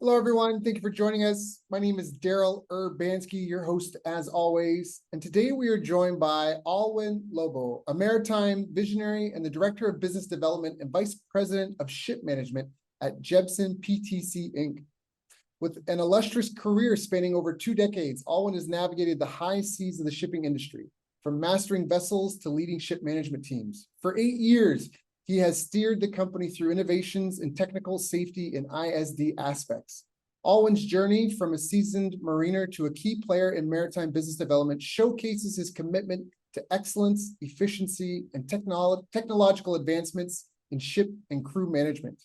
Hello, everyone. Thank you for joining us. My name is Daryl Urbanski, your host as always. And today we are joined by Allwyn Lobo, a maritime visionary and the Director of Business Development and Vice President of Ship Management at Jebsen PTC Inc. With an illustrious career spanning over 2 decades, Allwyn has navigated the high seas of the shipping industry, from mastering vessels to leading ship management teams. For 8 years, he has steered the company through innovations in technical safety and ISD aspects. Allwyn's journey from a seasoned mariner to a key player in maritime business development showcases his commitment to excellence, efficiency, and technological advancements in ship and crew management.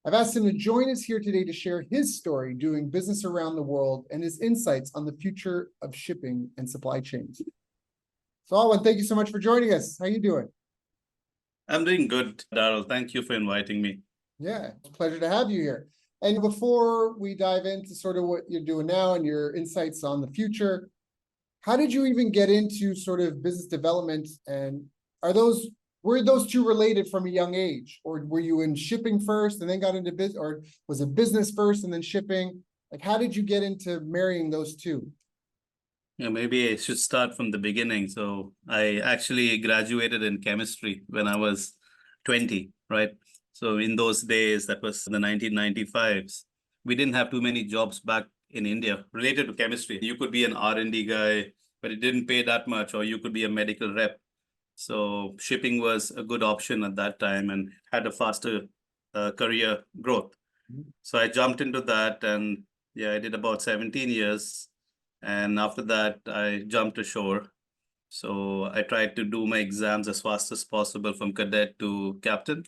I've asked him to join us here today to share his story doing business around the world and his insights on the future of shipping and supply chains. So, Allwyn, thank you so much for joining us. How are you doing? I'm doing good, Daryl. Thank you for inviting me. Yeah, it's a pleasure to have you here. And before we dive into sort of what you're doing now and your insights on the future, how did you even get into sort of business development? And were those two related from a young age? Or were you in shipping first and then got into business, or was it business first and then shipping? Like, how did you get into marrying those two? Yeah, maybe I should start from the beginning. So I actually graduated in chemistry when I was 20, right? So in those days, that was the 1995s, we didn't have too many jobs back in India related to chemistry. You could be an R&D guy, but it didn't pay that much, or you could be a medical rep. So shipping was a good option at that time and had a faster career growth. So I jumped into that, and yeah, I did about 17 years. And after that, I jumped ashore. So I tried to do my exams as fast as possible from cadet to captain.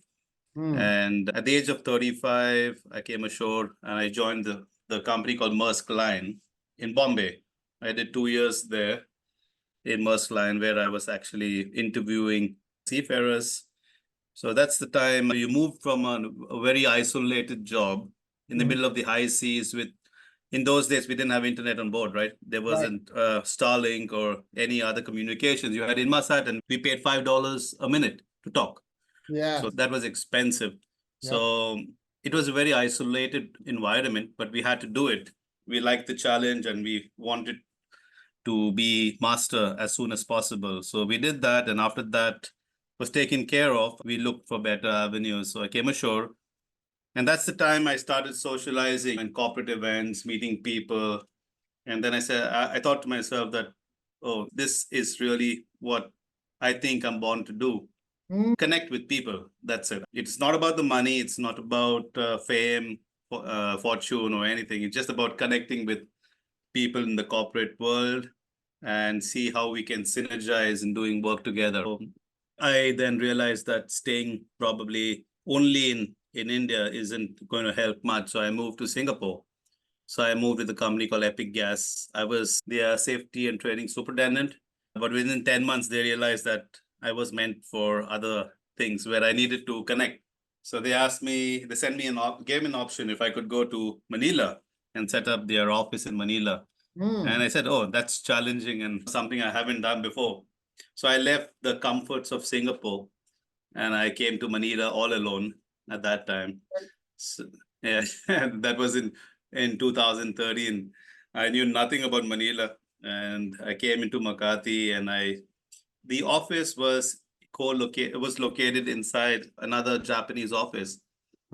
And at the age of 35, I came ashore and I joined the company called Maersk Line in Bombay. I did 2 years there in Maersk Line, where I was actually interviewing seafarers. So that's the time you moved from a very isolated job in the middle of the high seas with, in those days, we didn't have internet on board, right? There wasn't Starlink or any other communications. You had Inmarsat, and we paid $5 a minute to talk. Yeah. So that was expensive. Yep. So it was a very isolated environment, but we had to do it. We liked the challenge and we wanted to be master as soon as possible. So we did that. And after that was taken care of, we looked for better avenues. So I came ashore. And that's the time I started socializing in corporate events, meeting people. And then I thought to myself that, oh, this is really what I think I'm born to do. Connect with people. That's it. It's not about the money. It's not about fame, fortune, or anything. It's just about connecting with people in the corporate world and see how we can synergize in doing work together. I then realized that staying probably only in India isn't going to help much. So I moved to Singapore. So I moved with a company called Epic Gas. I was their safety and training superintendent. But within 10 months, they realized that I was meant for other things where I needed to connect. So they asked me, they sent me gave me an option if I could go to Manila and set up their office in Manila. And I said, oh, that's challenging and something I haven't done before. So I left the comforts of Singapore and I came to Manila all alone at that time. So, yeah, that was in 2013. I knew nothing about Manila, and I came into Makati, and the office was located inside another Japanese office.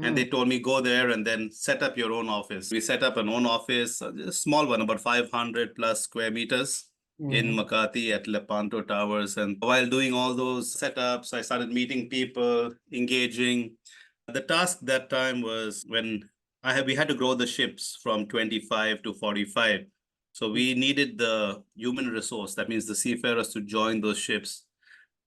And they told me, go there and then set up your own office. We set up an own office, a small one, about 500 plus square meters in Makati at Lepanto Towers. And while doing all those setups, I started meeting people, engaging. The task that time was when we had to grow the ships from 25 to 45. So we needed the human resource, that means the seafarers, to join those ships.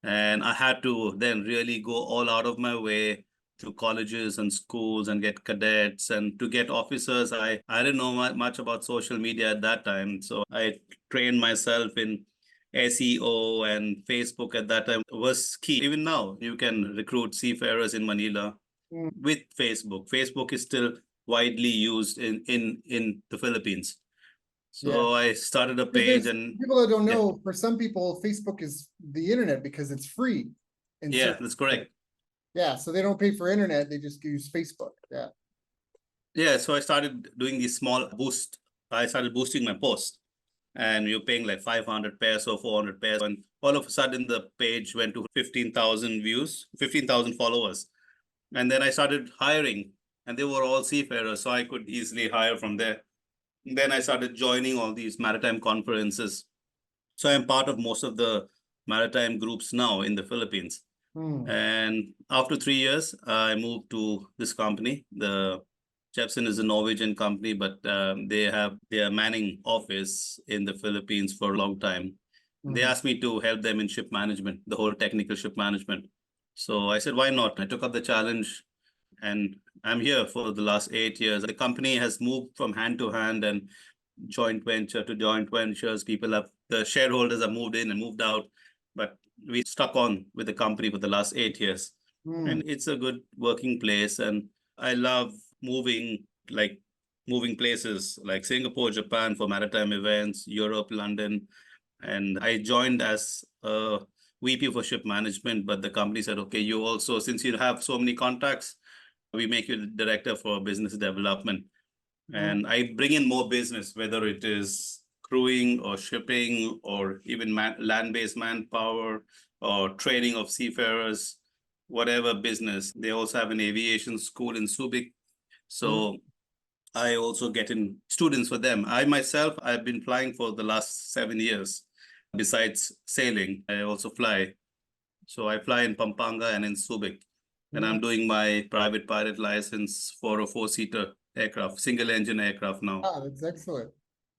And I had to then really go all out of my way to colleges and schools and get cadets and to get officers. I didn't know much about social media at that time. So I trained myself in SEO, and Facebook at that time was key. Even now, you can recruit seafarers in Manila with Facebook. Facebook is still widely used in the Philippines. So I started a page, and people that don't know, for some people, Facebook is the internet because it's free. Yeah, that's correct. Yeah, so they don't pay for internet, they just use Facebook. Yeah. Yeah, so I started doing these small boost. I started boosting my post, and you're paying like 500 pesos or 400 pesos. And all of a sudden, the page went to 15,000 views, 15,000 followers. And then I started hiring, and they were all seafarers, so I could easily hire from there. Then I started joining all these maritime conferences. So I'm part of most of the maritime groups now in the Philippines. And after 3 years, I moved to this company. The Jepson is a Norwegian company, but they have their manning office in the Philippines for a long time. They asked me to help them in ship management, the whole technical ship management. So I said, why not? I took up the challenge, and I'm here for the last 8 years. The company has moved from hand to hand and joint venture to joint ventures. The shareholders have moved in and moved out, but we stuck on with the company for the last 8 years. And it's a good working place. And I love moving, like moving places like Singapore, Japan for maritime events, Europe, London. And I joined as a VP for ship management, but the company said, okay, you also, since you have so many contacts, we make you the director for business development. And I bring in more business, whether it is crewing or shipping or even land-based manpower or training of seafarers, whatever business. They also have an aviation school in Subic. So I also get in students for them. I've been flying for the last 7 years. Besides sailing, I also fly. So I fly in Pampanga and in Subic. And I'm doing my private pilot license for a four-seater aircraft, single engine aircraft now. Ah, that's excellent.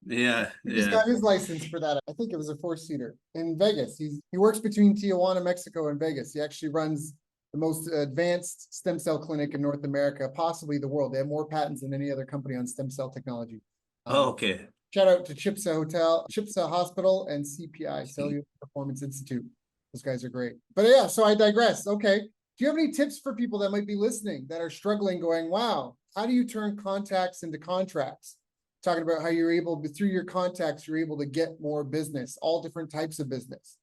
Yeah, He just yeah. got his license for that. I think it was a four-seater in Vegas. He works between Tijuana, Mexico, and Vegas. He actually runs the most advanced stem cell clinic in North America, possibly the world. They have more patents than any other company on stem cell technology. Oh, okay. Shout out to Chipsa Hospital, and CPI, Cellular Performance Institute. Those guys are great. But yeah, so I digress. Okay. Do you have any tips for people that might be listening that are struggling, going, wow, how do you turn contacts into contracts? Talking about how you're able to, through your contacts, you're able to get more business, all different types of business.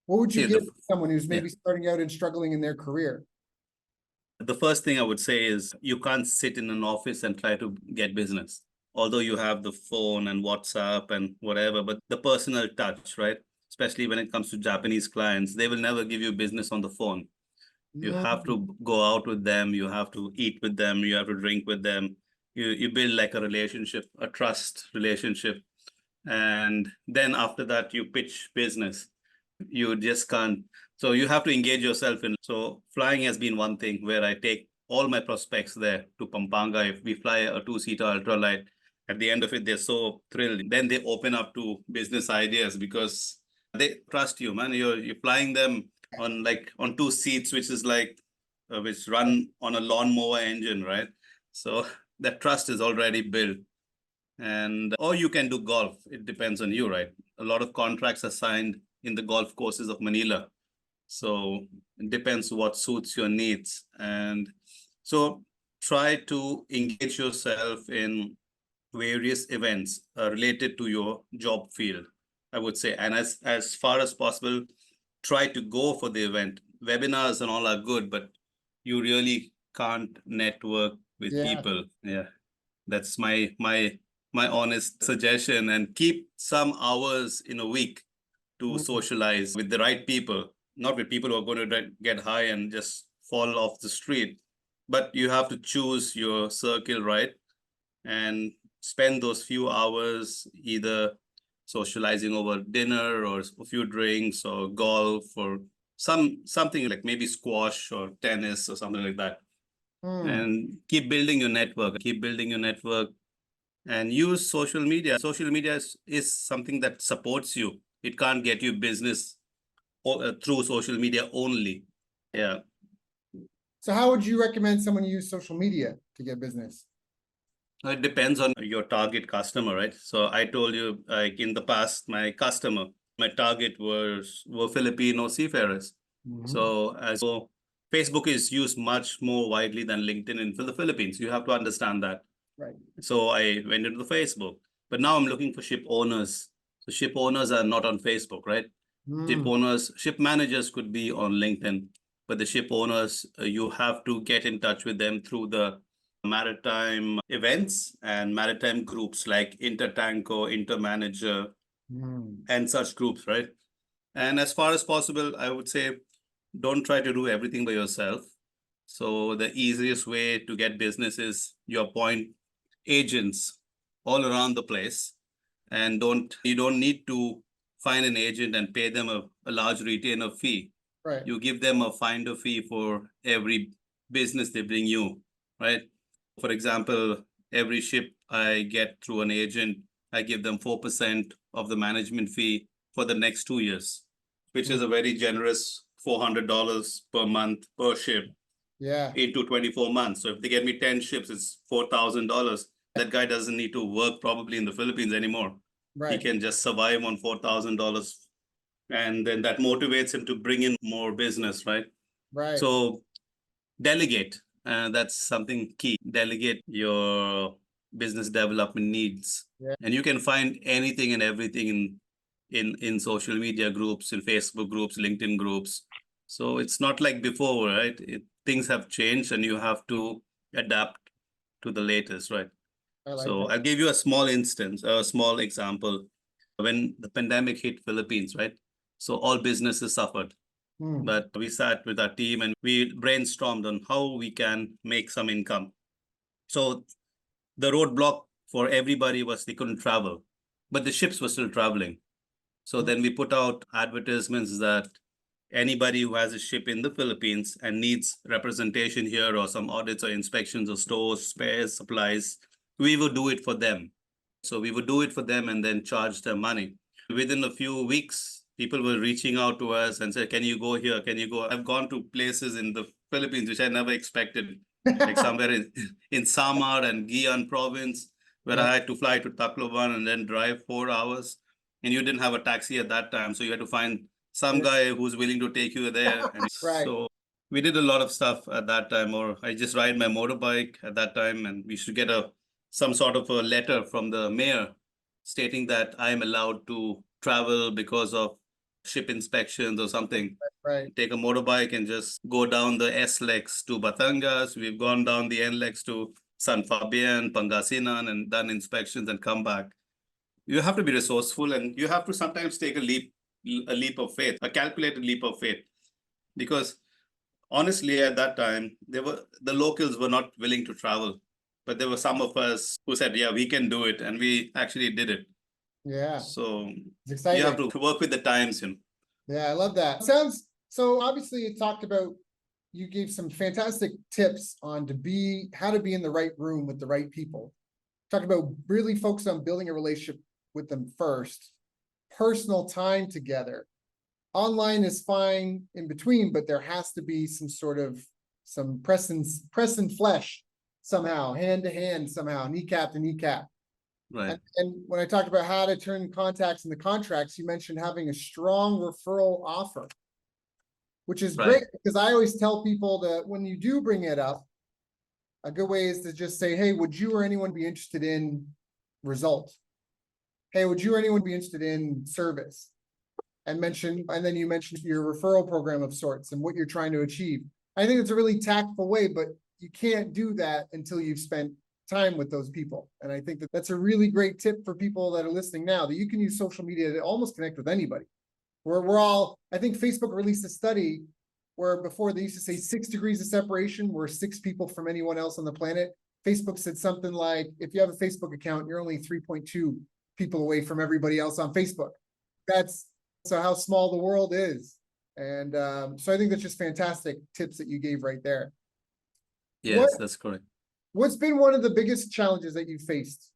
What would you give someone who's maybe starting out and struggling in their career? The first thing I would say is you can't sit in an office and try to get business. Although you have the phone and WhatsApp and whatever, but the personal touch, right? Especially when it comes to Japanese clients, they will never give you business on the phone. You have to go out with them. You have to eat with them. You have to drink with them. You build like a relationship, a trust relationship. And then after that, you pitch business. You just can't. So you have to engage yourself in. So flying has been one thing where I take all my prospects there to Pampanga. If we fly a two-seater ultralight, at the end of it, they're so thrilled. Then they open up to business ideas because they trust you, man. You're flying them on two seats, which is which run on a lawnmower engine, right? So that trust is already built. And or you can do golf. It depends on you, right? A lot of contracts are signed in the golf courses of Manila. So it depends what suits your needs. And so try to engage yourself in various events related to your job field, I would say. And as far as possible, try to go for the event. Webinars and all are good, but you really can't network with people. Yeah. That's my honest suggestion. And keep some hours in a week to socialize with the right people, not with people who are going to get high and just fall off the street. But you have to choose your circle, right? And spend those few hours either socializing over dinner or a few drinks or golf or something like maybe squash or tennis or something like that. And keep building your network, and use social media. Social media is something that supports you. It can't get you business through social media only. Yeah. So how would you recommend someone use social media to get business? It depends on your target customer, right? So I told you, like in the past, my target were Filipino seafarers. So Facebook is used much more widely than LinkedIn in the Philippines. You have to understand that. Right. So I went into the Facebook, but now I'm looking for ship owners. So ship owners are not on Facebook, right? Ship managers could be on LinkedIn, but the ship owners, you have to get in touch with them through the maritime events and maritime groups like Intertanko, Intermanager, and such groups, right? And as far as possible, I would say don't try to do everything by yourself. So the easiest way to get business is you appoint agents all around the place, and you don't need to find an agent and pay them a large retainer fee. Right. You give them a finder fee for every business they bring you, right? For example, every ship I get through an agent, I give them 4% of the management fee for the next 2 years, which is a very generous $400 per month per ship. Yeah. Into 24 months. So if they get me 10 ships, it's $4,000. That guy doesn't need to work probably in the Philippines anymore. Right. He can just survive on $4,000. And then that motivates him to bring in more business, right? Right. So delegate. That's something key. Delegate your business development needs. Yeah. And you can find anything and everything in social media groups, in Facebook groups, LinkedIn groups. So it's not like before, right? Things have changed and you have to adapt to the latest, right? So I'll give you a small instance, a small example. When the pandemic hit Philippines, right? So all businesses suffered. But we sat with our team and we brainstormed on how we can make some income. So the roadblock for everybody was they couldn't travel, but the ships were still traveling. So then we put out advertisements that anybody who has a ship in the Philippines and needs representation here or some audits or inspections of stores, spares, supplies, we would do it for them. So we would do it for them and then charge them money. Within a few weeks, people were reaching out to us and said, can you go here? Can you go? I've gone to places in the Philippines, which I never expected, like somewhere in Samar and Guian province, where I had to fly to Tacloban and then drive 4 hours. And you didn't have a taxi at that time. So you had to find some guy who's willing to take you there. And so we did a lot of stuff at that time, or I just ride my motorbike at that time. And we should get some sort of a letter from the mayor stating that I'm allowed to travel because of ship inspections or something. Right. Take a motorbike and just go down the S-Lex to Batangas. We've gone down the N-Lex to San Fabian, Pangasinan, and done inspections and come back. You have to be resourceful and you have to sometimes take a leap of faith, a calculated leap of faith. Because honestly, at that time, the locals were not willing to travel. But there were some of us who said, yeah, we can do it. And we actually did it. Yeah. So it's exciting. You have to work with the times. Yeah, I love that. So obviously you talked about, you gave some fantastic tips on how to be in the right room with the right people. Talk about really focus on building a relationship with them first. Personal time together. Online is fine in between, but there has to be some press and flesh somehow, hand to hand somehow, kneecap to kneecap. Right. And when I talked about how to turn contacts into contracts, you mentioned having a strong referral offer, which is great because I always tell people that when you do bring it up, a good way is to just say, hey, would you or anyone be interested in results? Hey, would you or anyone be interested in service? And then you mentioned your referral program of sorts and what you're trying to achieve. I think it's a really tactful way, but you can't do that until you've spent time with those people. And I think that's a really great tip for people that are listening now, that you can use social media to almost connect with anybody. I think Facebook released a study where before they used to say 6 degrees of separation, we're 6 people from anyone else on the planet. Facebook said something like, if you have a Facebook account, you're only 3.2 people away from everybody else on Facebook. That's how small the world is. And so I think that's just fantastic tips that you gave right there. Yes, that's correct. What's been one of the biggest challenges that you faced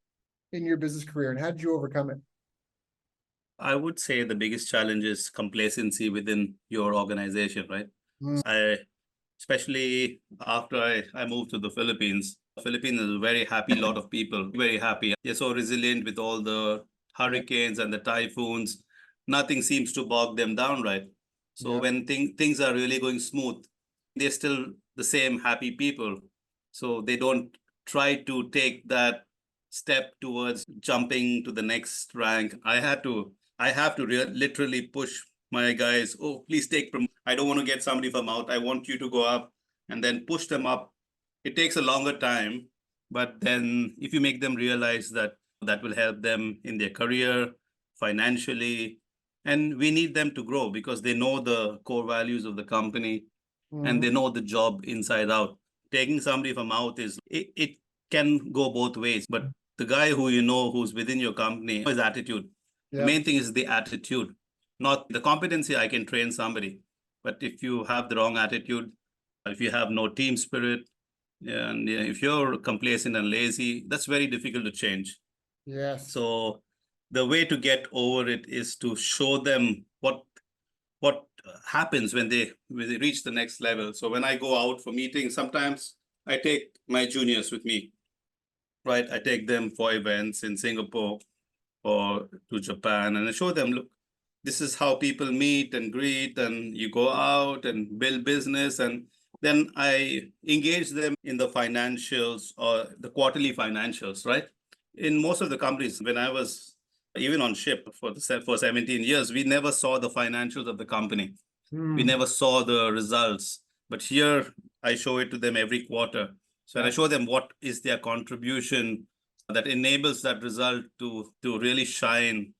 in your business career, and how did you overcome it? I would say the biggest challenge is complacency within your organization, right? Especially after I moved to the Philippines. The Philippines is a very happy lot of people, very happy. They're so resilient with all the hurricanes and the typhoons. Nothing seems to bog them down, right? So when things are really going smooth, they're still the same happy people. So they don't try to take that step towards jumping to the next rank. I have to literally push my guys. Oh, please take from. I don't want to get somebody from out. I want you to go up and then push them up. It takes a longer time But then if you make them realize that that will help them in their career, financially, and we need them to grow because they know the core values of the company and they know the job inside out. Taking somebody from out it can go both ways, but the guy who you know who's within your company, his attitude. The Yep. main thing is the attitude, not the competency. I can train somebody, but if you have the wrong attitude, if you have no team spirit, and if you're complacent and lazy, that's very difficult to change. Yes. So the way to get over it is to show them what happens when they reach the next level. So when I go out for meetings, sometimes I take my juniors with me, right? I take them for events in Singapore or to Japan, and I show them, look, this is how people meet and greet, and you go out and build business. And then I engage them in the financials or the quarterly financials, right? In most of the companies, when I was even on ship for 17 years, we never saw the financials of the company. We never saw the results. But here I show it to them every quarter. So I show them what is their contribution that enables that result to really shine.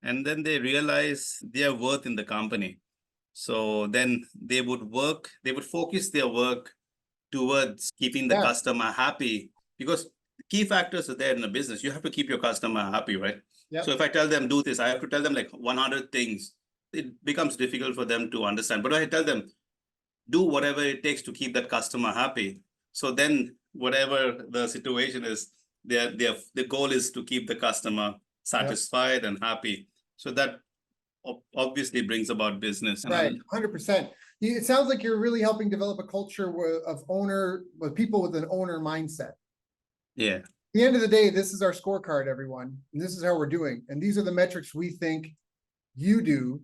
And then they realize their worth in the company. So then they would focus their work towards keeping the customer happy, because the key factors are there in the business. You have to keep your customer happy, right? Yep. So if I tell them do this, I have to tell them like 100 things. It becomes difficult for them to understand. But I tell them, do whatever it takes to keep that customer happy. So then whatever the situation is, the goal is to keep the customer satisfied and happy. So that obviously brings about business. Right, 100%. It sounds like you're really helping develop a culture with people with an owner mindset. Yeah. At the end of the day, this is our scorecard, everyone, and this is how we're doing. And these are the metrics we think you do.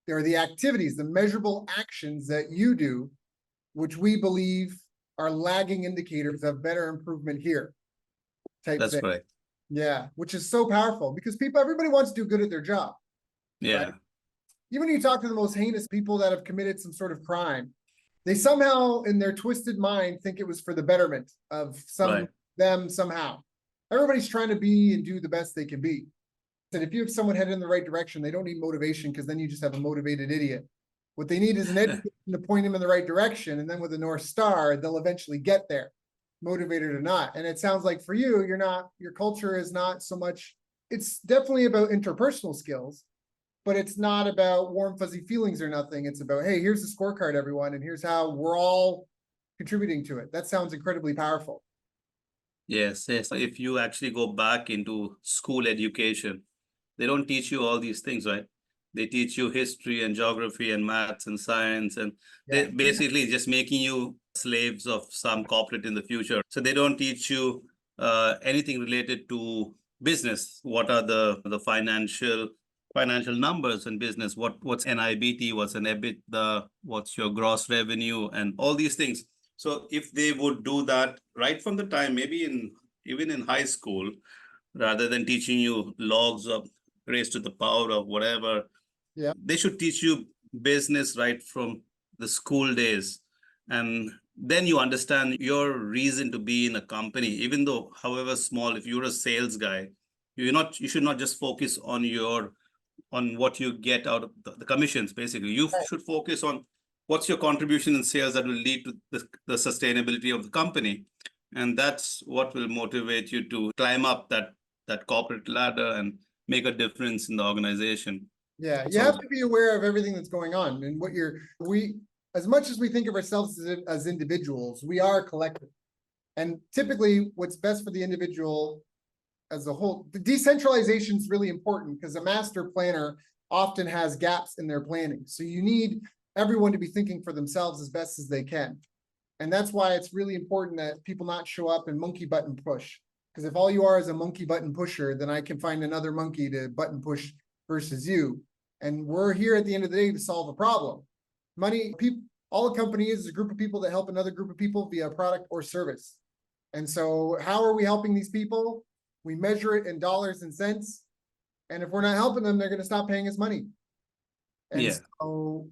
There are the activities, the measurable actions that you do, which we believe are lagging indicators of better improvement here. That's thing. right. Yeah, which is so powerful because everybody wants to do good at their job. Yeah. Right? Even when you talk to the most heinous people that have committed some sort of crime, they somehow in their twisted mind think it was for the betterment of them somehow. Everybody's trying to be and do the best they can be. And if you have someone headed in the right direction, they don't need motivation, because then you just have a motivated idiot. What they need is an education to point them in the right direction. And then with a North Star, they'll eventually get there, motivated or not. And it sounds like for you, your culture is not so much, it's definitely about interpersonal skills, but it's not about warm, fuzzy feelings or nothing. It's about, hey, here's the scorecard, everyone, and here's how we're all contributing to it. That sounds incredibly powerful. Yes. If you actually go back into school education, they don't teach you all these things, right? They teach you history and geography and maths and science, and they basically just making you slaves of some corporate in the future. So they don't teach you anything related to business. What are the financial numbers in business? What's NIBT? What's an EBITDA? What's your gross revenue? And all these things. So if they would do that right from the time, maybe even in high school, rather than teaching you logs of raised to the power of whatever, they should teach you business right from the school days. And then you understand your reason to be in a company, even though however small. If you're a sales guy, you should not just focus on what you get out of the commissions. Basically, you should focus on what's your contribution in sales that will lead to the sustainability of the company. And that's what will motivate you to climb up that corporate ladder and make a difference in the organization. Yeah, you have to be aware of everything that's going on, and as much as we think of ourselves as individuals, we are collective. And typically what's best for the individual as a whole, the decentralization is really important, because a master planner often has gaps in their planning. So you need everyone to be thinking for themselves as best as they can. And that's why it's really important that people not show up and monkey button push. Because if all you are is a monkey button pusher, then I can find another monkey to button push versus you. And we're here at the end of the day to solve a problem. All a company is a group of people that help another group of people via a product or service. And so how are we helping these people? We measure it in dollars and cents. And if we're not helping them, they're going to stop paying us money. And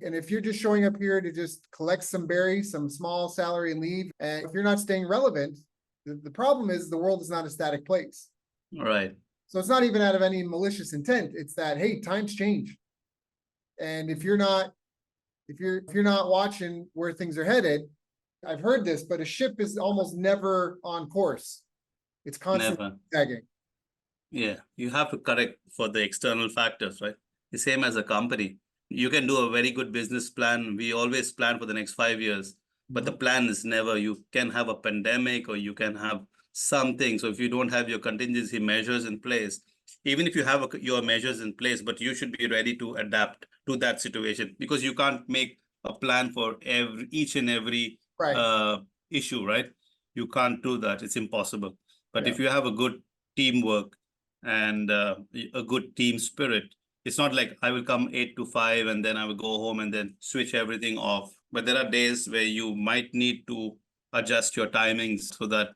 if you're just showing up here to just collect some berries, some small salary and leave, and if you're not staying relevant, The problem is the world is not a static place. Right. So it's not even out of any malicious intent. It's that, hey, times change. And if you're not watching where things are headed, I've heard this, but a ship is almost never on course. It's constantly Never. sagging. Yeah. You have to correct for the external factors, right? The same as a company. You can do a very good business plan. We always plan for the next 5 years, but the plan is never, you can have a pandemic or you can have something. So if you don't have your contingency measures in place, even if you have your measures in place, but you should be ready to adapt to that situation, because you can't make a plan for each and every Right. issue, right? You can't do that. It's impossible. But Yeah. if you have a good teamwork and a good team spirit, it's not like I will come 8 to 5 and then I will go home and then switch everything off. But there are days where you might need to adjust your timings so that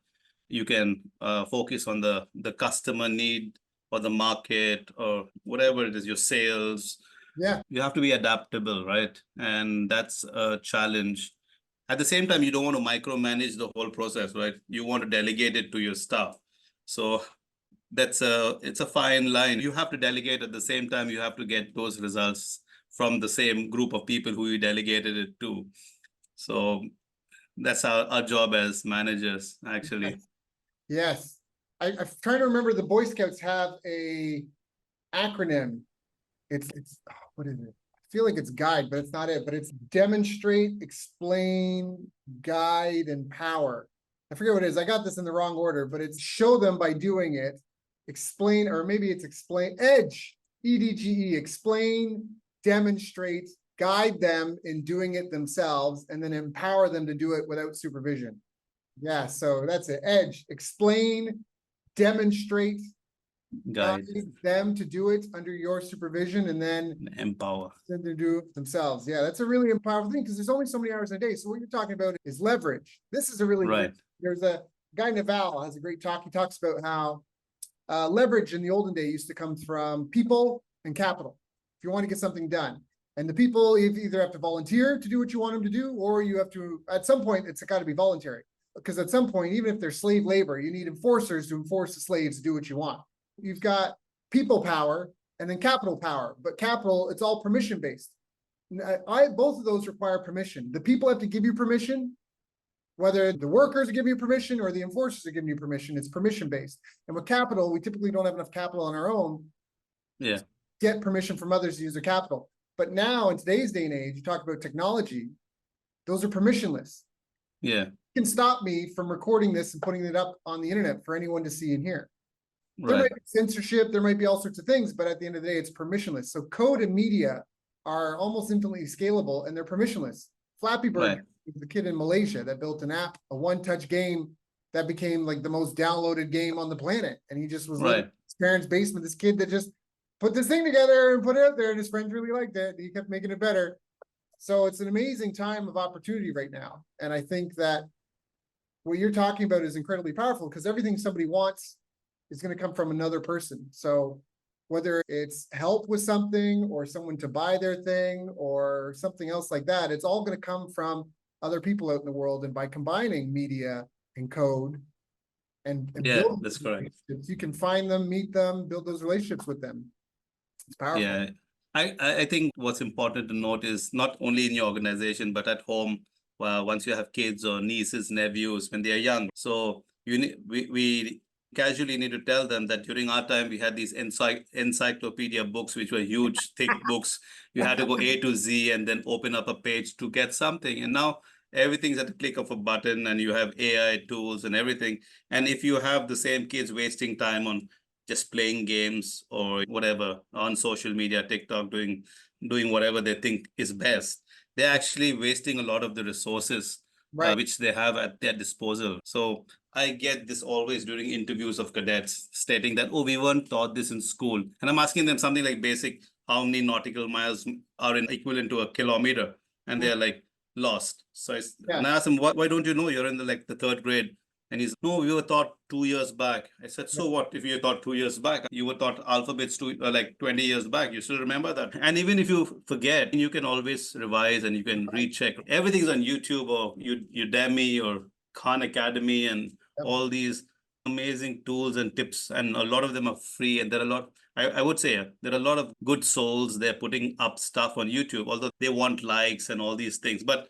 you can focus on the customer need or the market or whatever it is, your sales. Yeah. You have to be adaptable, right? And that's a challenge. At the same time, you don't want to micromanage the whole process, right? You want to delegate it to your staff. So it's a fine line. You have to delegate at the same time. You have to get those results from the same group of people who you delegated it to. So that's our job as managers, actually. Yes. I'm trying to remember, the Boy Scouts have a acronym. It's what is it? I feel like it's guide, but it's not it. But it's demonstrate, explain, guide, and power. I forget what it is. I got this in the wrong order, but it's show them by doing it, explain, or maybe it's explain, edge, EDGE, explain, demonstrate, guide them in doing it themselves, and then empower them to do it without supervision. Yeah, so that's it. Edge, explain, demonstrate, Guide, them to do it under your supervision, and then empower. they do it themselves. Yeah, that's a really powerful thing, because there's only so many hours in a day. So what you're talking about is leverage. This is a really Right. There's a guy, Naval, has a great talk. He talks about how leverage in the olden day used to come from people and capital. If you want to get something done, and the people either have to volunteer to do what you want them to do, or you have to, at some point, it's got to be voluntary. Because at some point, even if they're slave labor, you need enforcers to enforce the slaves to do what you want. You've got people power and then capital power, but capital, it's all permission based. Both of those require permission. The people have to give you permission, whether the workers are giving you permission or the enforcers are giving you permission. It's permission based. And with capital, we typically don't have enough capital on our own. Yeah. Get permission from others to use their capital. But now in today's day and age, you talk about technology, those are permissionless. Yeah. Can stop me from recording this and putting it up on the internet for anyone to see and hear. There might be censorship, there might be all sorts of things, but at the end of the day, it's permissionless. So code and media are almost infinitely scalable, and they're permissionless. Flappy Bird, the kid in Malaysia that built an app, a one-touch game that became like the most downloaded game on the planet. And he just was living in his parents' basement, this kid that just put this thing together and put it out there, and his friends really liked it. He kept making it better. So it's an amazing time of opportunity right now. And I think that what you're talking about is incredibly powerful, because everything somebody wants is going to come from another person. So whether it's help with something or someone to buy their thing or something else like that, it's all going to come from other people out in the world. And by combining media and code and build, that's correct. You can find them, meet them, build those relationships with them. It's powerful. Yeah. I think what's important to note is not only in your organization, but at home, once you have kids or nieces, nephews, when they're young. So we casually need to tell them that during our time, we had these encyclopedia books, which were huge, thick books. You had to go A to Z and then open up a page to get something. And now everything's at the click of a button, and you have AI tools and everything. And if you have the same kids wasting time on just playing games or whatever on social media, TikTok, doing whatever they think is best, they're actually wasting a lot of the resources which they have at their disposal. So I get this always during interviews of cadets stating that, oh, we weren't taught this in school. And I'm asking them something like basic, how many nautical miles are equivalent to a kilometer? And they're like lost. So and I asked them, why don't you know? You're in the third grade. And he's, no, we were taught 2 years back. I said, so what if you were taught 2 years back? You were taught alphabets like 20 years back. You still remember that? And even if you forget, you can always revise and you can recheck. Everything's on YouTube or Udemy or Khan Academy and Yep. all these amazing tools and tips, and a lot of them are free. And there are a lot, I would say, there are a lot of good souls. They're putting up stuff on YouTube, although they want likes and all these things. But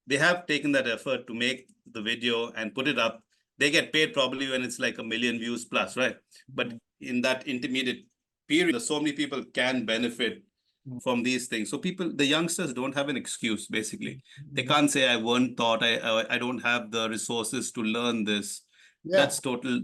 they have taken that effort to make the video and put it up. They get paid probably when it's like 1 million views plus, right? But in that intermediate period, so many people can benefit from these things. So people, the youngsters don't have an excuse, basically. They can't say, I weren't taught, I don't have the resources to learn this. Yeah. That's total,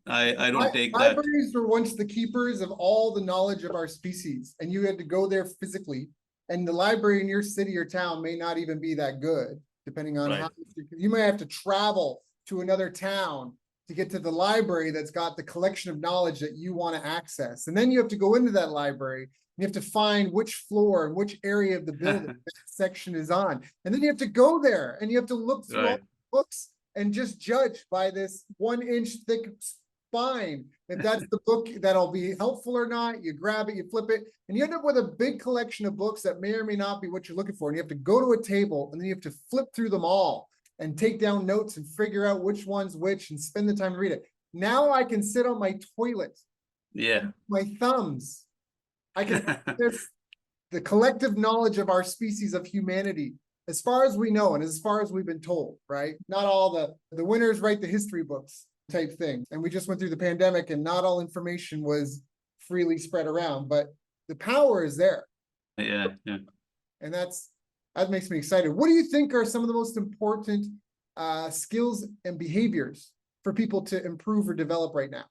I don't take that. Libraries were once the keepers of all the knowledge of our species, and you had to go there physically. And the library in your city or town may not even be that good, depending on Right. how you might have to travel to another town to get to the library that's got the collection of knowledge that you want to access. And then you have to go into that library. You have to find which floor and which area of the building that section is on. And then you have to go there and you have to look through all Right. the books and just judge by this 1-inch thick spine if that's the book that'll be helpful or not. You grab it, you flip it, and you end up with a big collection of books that may or may not be what you're looking for. And you have to go to a table and then you have to flip through them all and take down notes and figure out which one's which and spend the time to read it. Now I can sit on my toilet, Yeah. my thumbs. I can access the collective knowledge of our species of humanity, as far as we know and as far as we've been told, right? Not all the winners write the history books type thing. And we just went through the pandemic and not all information was freely spread around, but the power is there. Yeah. And that makes me excited. What do you think are some of the most important skills and behaviors for people to improve or develop right now?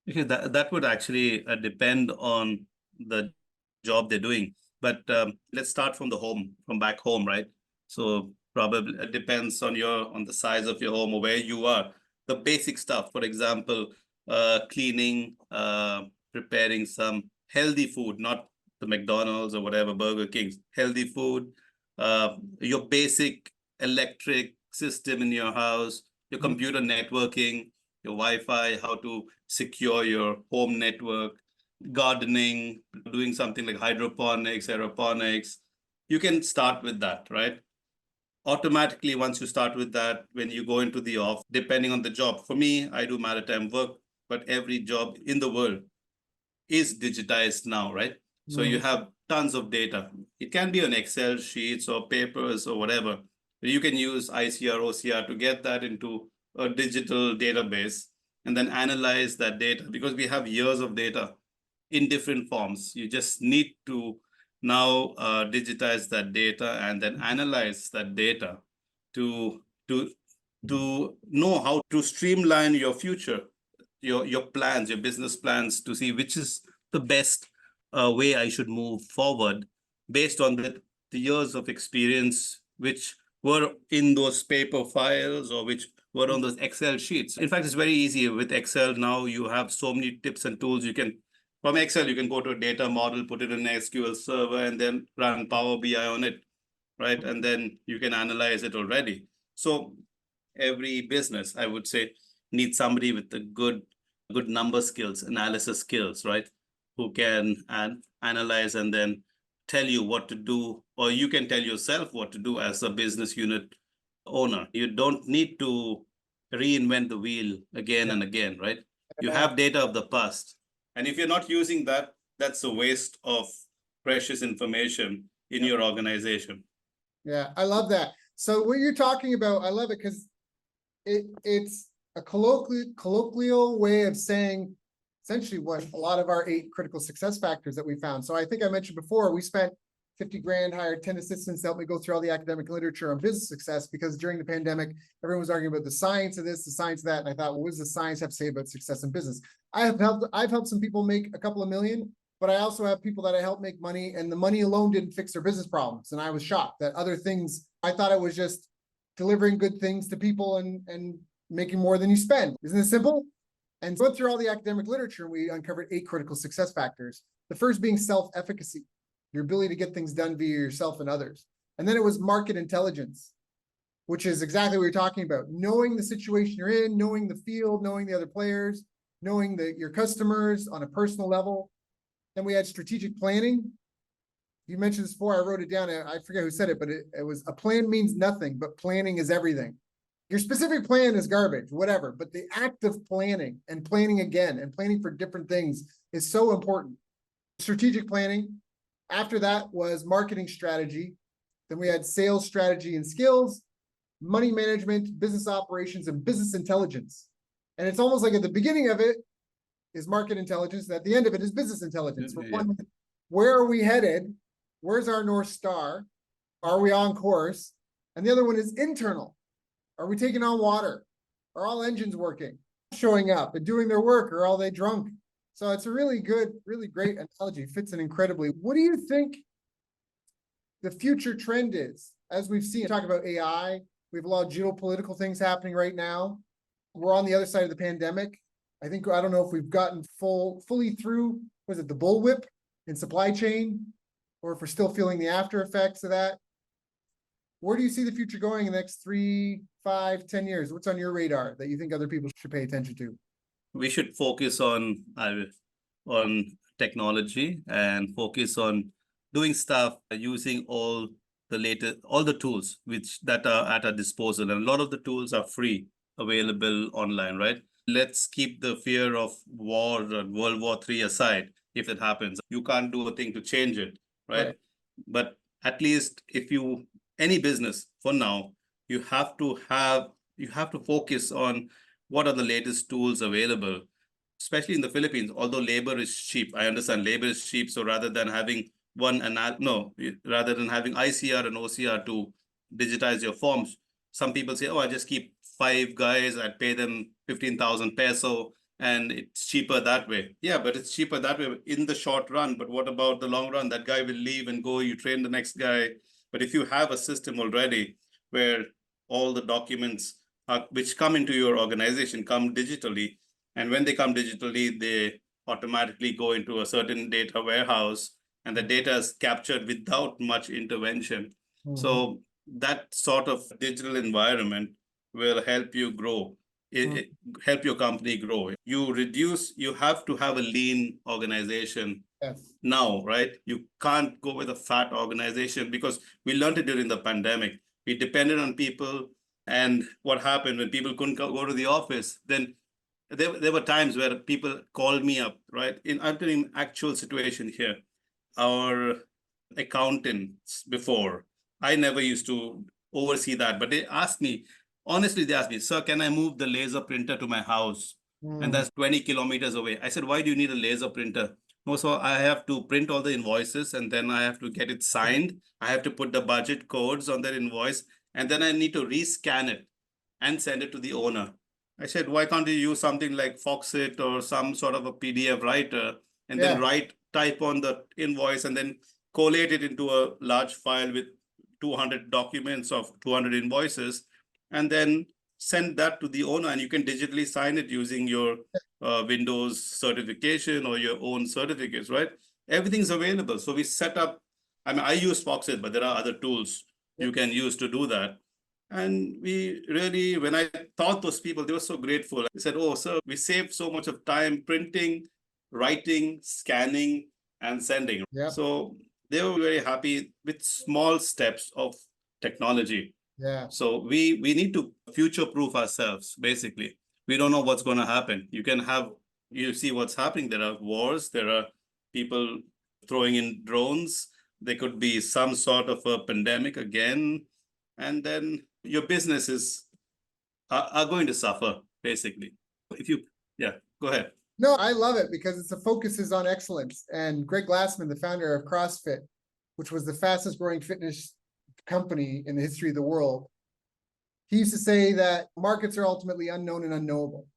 Okay, that would actually depend on the job they're doing. But let's start from from back home, right? So probably it depends on the size of your home or where you are. The basic stuff, for example, cleaning, preparing some healthy food, not the McDonald's or whatever, Burger King's, healthy food, your basic electric system in your house, your computer networking, your Wi-Fi, how to secure your home network, gardening, doing something like hydroponics, aeroponics. You can start with that, right? Automatically, once you start with that, when you go into the off, depending on the job. For me, I do maritime work, but every job in the world is digitized now, right? So you have tons of data. It can be on Excel sheets or papers or whatever. You can use ICR, OCR to get that into a digital database and then analyze that data, because we have years of data in different forms. You just need to now digitize that data and then analyze that data to know how to streamline your future, your plans, your business plans, to see which is the best way I should move forward based on the years of experience which were in those paper files or which were on those Excel sheets. In fact, it's very easy with Excel. Now you have so many tips and tools. You can, from Excel, you can go to a data model, put it in an SQL server, and then run Power BI on it, right? And then you can analyze it already. So every business, I would say, needs somebody with the good number skills, analysis skills, right? Who can analyze and then tell you what to do, or you can tell yourself what to do as a business unit owner. You don't need to reinvent the wheel again and again, right? You have data of the past. And if you're not using that, that's a waste of precious information in your organization. Yeah, I love that. So what you're talking about, I love it because it's a colloquial way of saying essentially what a lot of our 8 critical success factors that we found. So I think I mentioned before, we spent 50 grand, hired 10 assistants to help me go through all the academic literature on business success, because during the pandemic, everyone was arguing about the science of this, the science of that. And I thought, well, what does the science have to say about success in business? I've helped some people make a couple of million, but I also have people that I help make money, and the money alone didn't fix their business problems. And I was shocked that other things, I thought it was just delivering good things to people and making more than you spend. Isn't it simple? And went through all the academic literature, and we uncovered 8 critical success factors. The first being self-efficacy, your ability to get things done via yourself and others. And then it was market intelligence, which is exactly what you're talking about. Knowing the situation you're in, knowing the field, knowing the other players, knowing your customers on a personal level. Then we had strategic planning. You mentioned this before, I wrote it down. I forget who said it, but it was, a plan means nothing, but planning is everything. Your specific plan is garbage, whatever, but the act of planning and planning again and planning for different things is so important. Strategic planning. After that was marketing strategy. Then we had sales strategy and skills, money management, business operations, and business intelligence. And it's almost like at the beginning of it is market intelligence, and at the end of it is business intelligence. Yeah. Where are we headed? Where's our North Star? Are we on course? And the other one is internal. Are we taking on water? Are all engines working? Showing up and doing their work, or are they drunk? So it's a really good, really great analogy. Fits in incredibly. What do you think the future trend is? As we've seen, talk about AI, we have a lot of geopolitical things happening right now. We're on the other side of the pandemic. I don't know if we've gotten fully through, was it the bullwhip in supply chain, or if we're still feeling the after effects of that. Where do you see the future going in the next 3, 5, 10 years? What's on your radar that you think other people should pay attention to? We should focus on technology and focus on doing stuff using all the tools that are at our disposal. And a lot of the tools are free, available online, right? Let's keep the fear of war and World War III aside. If it happens, you can't do a thing to change it, right? But at least any business for now, you have to focus on what are the latest tools available, especially in the Philippines. Although labor is cheap, I understand labor is cheap. So rather than having rather than having ICR and OCR to digitize your forms, some people say, oh, I just keep 5 guys, I pay them 15,000 peso, and it's cheaper that way. Yeah, but it's cheaper that way in the short run. But what about the long run? That guy will leave and go, you train the next guy. But if you have a system already where all the documents which come into your organization come digitally, and when they come digitally, they automatically go into a certain data warehouse, and the data is captured without much intervention. Mm-hmm. So that sort of digital environment will help you grow, help your company grow. You have to have a lean organization. Yes. Now, right? You can't go with a fat organization, because we learned it during the pandemic. We depended on people, and what happened when people couldn't go to the office, then there were times where people called me up, right? I'm telling actual situation here. Our accountants before, I never used to oversee that, but they asked me, sir, can I move the laser printer to my house? And that's 20 kilometers away. I said, why do you need a laser printer? No, so I have to print all the invoices, and then I have to get it signed. I have to put the budget codes on that invoice, and then I need to rescan it and send it to the owner. I said, why can't you use something like Foxit or some sort of a PDF writer, and then type on the invoice and then collate it into a large file with 200 documents of 200 invoices, and then send that to the owner, and you can digitally sign it using your Windows certification or your own certificates, right? Everything's available. So we set up, I use Foxit, but there are other tools you can use to do that. And we really, when I taught those people, they were so grateful. They said, oh, sir, we saved so much of time printing, writing, scanning, and sending. Yep. So they were very happy with small steps of technology. Yeah. So we need to future-proof ourselves, basically. We don't know what's going to happen. You see what's happening. There are wars. There are people throwing in drones. There could be some sort of a pandemic again. And then your businesses are going to suffer, basically. Go ahead. No, I love it because the focus is on excellence. And Greg Glassman, the founder of CrossFit, which was the fastest growing fitness company in the history of the world, he used to say that markets are ultimately unknown and unknowable.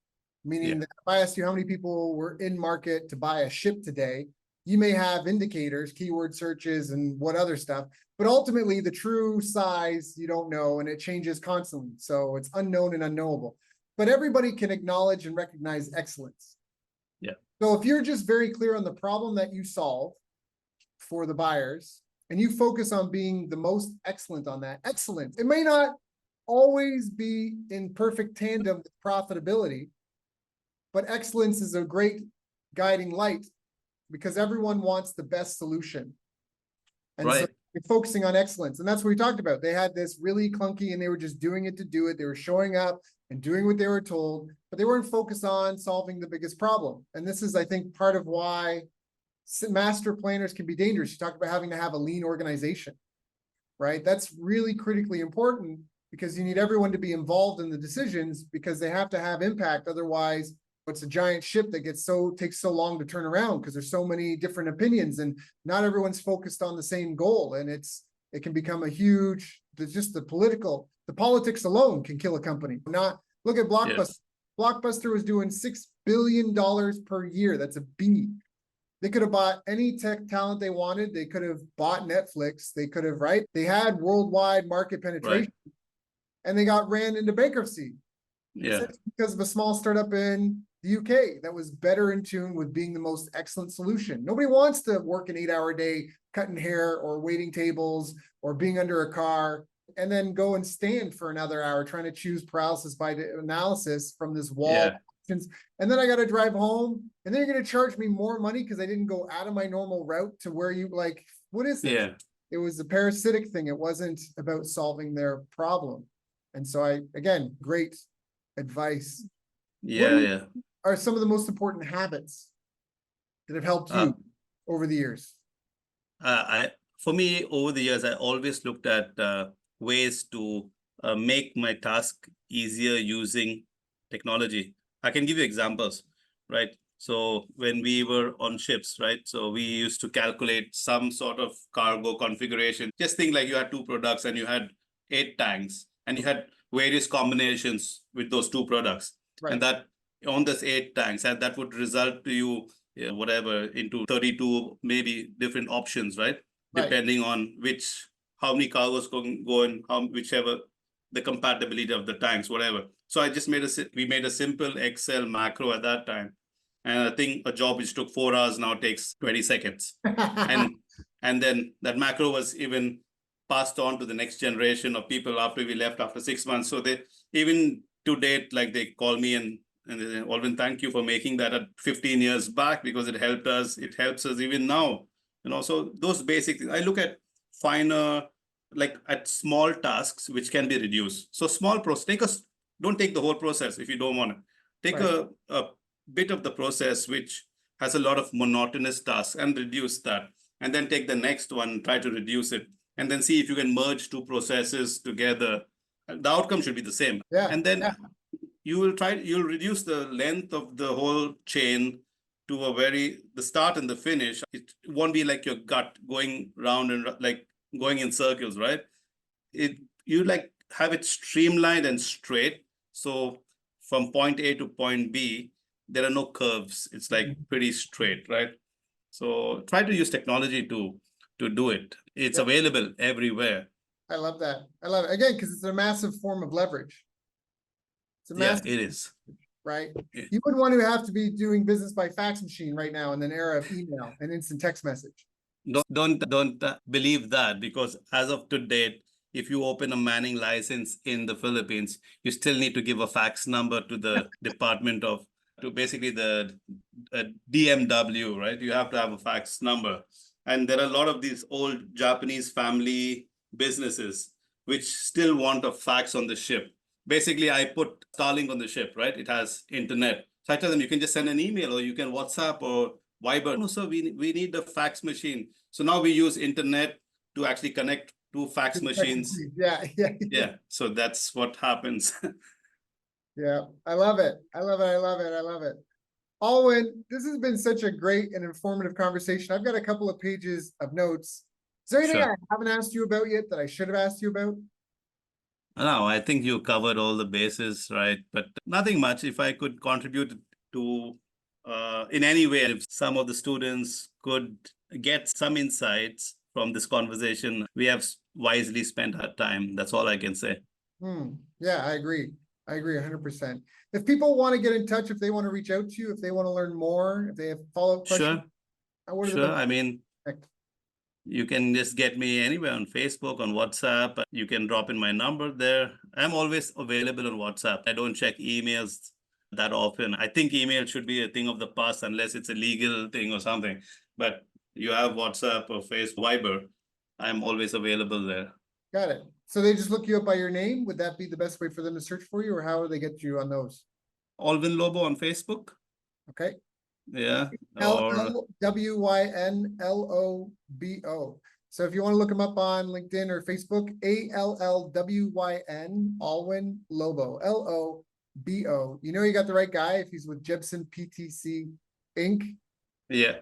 Meaning that if I asked you how many people were in market to buy a ship today, you may have indicators, keyword searches, and what other stuff, but ultimately the true size you don't know, and it changes constantly. So it's unknown and unknowable. But everybody can acknowledge and recognize excellence. Yeah. So if you're just very clear on the problem that you solve for the buyers, and you focus on being the most excellent on that, excellence. It may not always be in perfect tandem with profitability, but excellence is a great guiding light because everyone wants the best solution. And so focusing on excellence. And that's what we talked about. They had this really clunky and they were just doing it to do it. They were showing up and doing what they were told, but they weren't focused on solving the biggest problem. And this is, I think, part of why master planners can be dangerous. You talk about having to have a lean organization, right? That's really critically important because you need everyone to be involved in the decisions because they have to have impact. Otherwise, it's a giant ship that takes so long to turn around because there's so many different opinions and not everyone's focused on the same goal. And it can become a huge, the politics alone can kill a company. Look at Blockbuster. Yes. Blockbuster was doing $6 billion per year. That's a B. They could have bought any tech talent they wanted. They could have bought Netflix. They could have, right? They had worldwide market penetration and they got ran into bankruptcy. Yeah. Because of a small startup in the UK that was better in tune with being the most excellent solution. Nobody wants to work an 8-hour day cutting hair or waiting tables or being under a car and then go and stand for another hour trying to choose paralysis by analysis from this wall. Yeah. And then I got to drive home and then you're going to charge me more money because I didn't go out of my normal route to where you what is this? Yeah. It was a parasitic thing. It wasn't about solving their problem. And so again, great advice. Yeah. Are some of the most important habits that have helped you over the years? For me, over the years, I always looked at ways to make my task easier using technology. I can give you examples, right? So when we were on ships, right? So we used to calculate some sort of cargo configuration. Just think like you had 2 products and you had 8 tanks and you had various combinations with those 2 products. Right. And that on this 8 tanks, and that would result to you, whatever, into 32 maybe different options, right? Depending on how many cargoes go in, whichever the compatibility of the tanks, whatever. So I just we made a simple Excel macro at that time. And I think a job which took 4 hours now takes 20 seconds. and then that macro was even passed on to the next generation of people after we left after 6 months. So they, even to date, like they call me and they say, Allwyn, thank you for making that at 15 years back because it helped us. It helps us even now. So those basic things, I look at finer, like at small tasks, which can be reduced. So small process, don't take the whole process if you don't want to. Take a bit of the process, which has a lot of monotonous tasks and reduce that. And then take the next one, try to reduce it. And then see if you can merge 2 processes together. The outcome should be the same. Yeah. And then you'll reduce the length of the whole chain to the start and the finish. It won't be like your gut going round and like going in circles, right? You like have it streamlined and straight. So from point A to point B, there are no curves. It's like pretty straight, right? So try to use technology to do it. It's available everywhere. I love that. I love it. Again, because it's a massive form of leverage. It's a massive, it is. Right? You wouldn't want to have to be doing business by fax machine right now in an era of email and instant text message. Don't believe that, because as of to date, if you open a Manning license in the Philippines, you still need to give a fax number to the Department of, to basically the DMW, right? You have to have a fax number. And there are a lot of these old Japanese family businesses which still want a fax on the ship. Basically, I put Starlink on the ship, right? It has internet. So I tell them, you can just send an email or you can WhatsApp or Viber. No, sir, we need a fax machine. So now we use internet to actually connect 2 fax machines. Yeah. So that's what happens. Yeah, I love it. I love it. Allwyn, this has been such a great and informative conversation. I've got a couple of pages of notes. Is there anything I haven't asked you about yet that I should have asked you about? No, I think you covered all the bases, right? But nothing much. If I could contribute to, in any way, if some of the students could get some insights from this conversation, we have wisely spent our time. That's all I can say. Yeah, I agree. 100%. If people want to get in touch, if they want to reach out to you, if they want to learn more, if they have follow-up questions. Sure. I mean, you can just get me anywhere on Facebook, on WhatsApp. You can drop in my number there. I'm always available on WhatsApp. I don't check emails that often. I think email should be a thing of the past unless it's a legal thing or something. But you have WhatsApp or Facebook, Viber. I'm always available there. Got it. So they just look you up by your name? Would that be the best way for them to search for you, or how would they get you on those? Allwyn Lobo on Facebook. Okay. Yeah. Or Allwynlobo. So if you want to look him up on LinkedIn or Facebook, Allwyn, Allwyn Lobo, Lobo. You know you got the right guy if he's with Jebsen PTC Inc. yeah.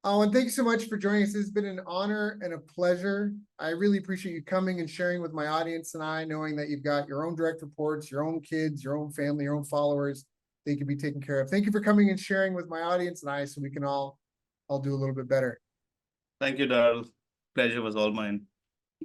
Oh, and thank you so much for joining us. It's been an honor and a pleasure. I really appreciate you coming and sharing with my audience and I, knowing that you've got your own direct reports, your own kids, your own family, your own followers they can be taken care of. Thank you for coming and sharing with my audience and I, so we can all do a little bit better. Thank you, Darrell. Pleasure was all mine.